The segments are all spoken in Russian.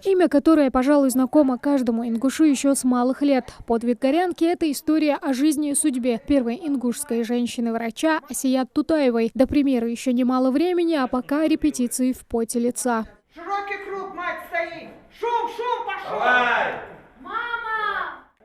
Имя, которое, пожалуй, знакомо каждому ингушу еще с малых лет. Подвиг горянки – это история о жизни и судьбе первой ингушской женщины-врача Асият Тутаевой. До премьеры еще немало времени, а пока репетиции в поте лица. Широкий круг, мать, стоит! Шум, шум, пошел! Давай!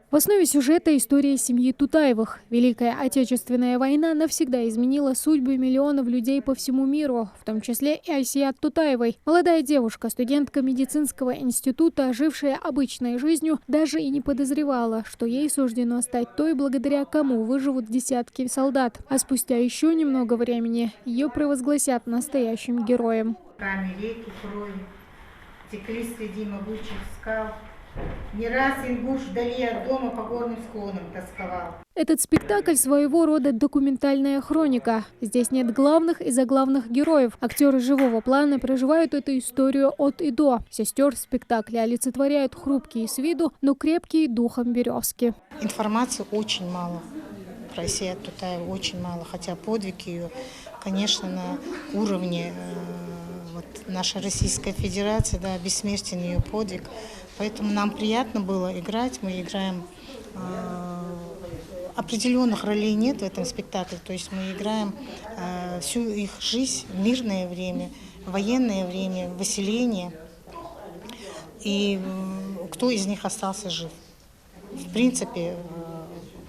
В основе сюжета история семьи Тутаевых. Великая Отечественная война навсегда изменила судьбы миллионов людей по всему миру, в том числе и Асият Тутаевой. Молодая девушка, студентка медицинского института, жившая обычной жизнью, даже и не подозревала, что ей суждено стать той, благодаря кому выживут десятки солдат. А спустя еще немного времени ее провозгласят настоящим героем. Руками реки крови текли среди могучих скал. Не раз ингуш вдали от дома по горным склонам тосковал. Этот спектакль своего рода документальная хроника. Здесь нет главных и заглавных героев. Актеры живого плана проживают эту историю от и до. Сестер спектакля олицетворяют хрупкие с виду, но крепкие духом березки. Информации очень мало. Про Асият Тутаеву очень мало, хотя подвиг ее, конечно, на уровне нашей Российской Федерации, да, бессмертен ее подвиг. Поэтому нам приятно было играть. Мы играем, определенных ролей нет в этом спектакле. То есть мы играем всю их жизнь в мирное время, военное время, выселение. И кто из них остался жив. В принципе,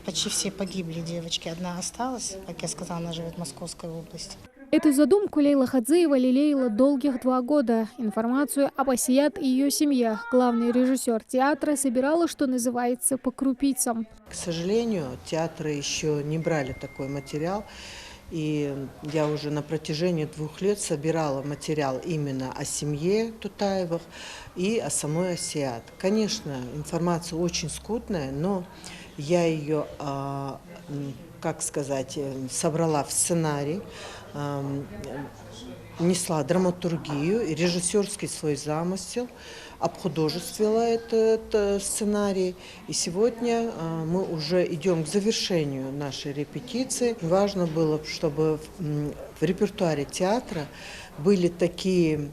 почти все погибли девочки. Одна осталась, как я сказала, она живет в Московской области. Эту задумку Лейла Хадзиева лелеяла долгих 2 года. Информацию об Асият и ее семье главный режиссер театра собирала, что называется, по крупицам. К сожалению, театры еще не брали такой материал. И я уже на протяжении 2 лет собирала материал именно о семье Тутаевых и о самой Асият. Конечно, информация очень скудная, но я ее, как сказать, собрала в сценарий, несла драматургию и режиссерский свой замысел, обхудожествила этот сценарий. И сегодня мы уже идем к завершению нашей репетиции. Важно было, чтобы в репертуаре театра были такие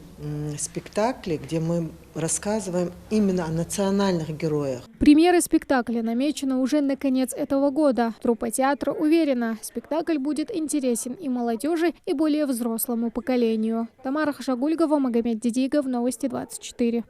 спектакли, где мы рассказываем именно о национальных героях. Премьера спектакля намечена уже на конец этого года. Труппа театра уверена, спектакль будет интересен и молодежи, и более взрослому поколению. Тамара Хашагульгова, Магомед Дидигов, Новости 24.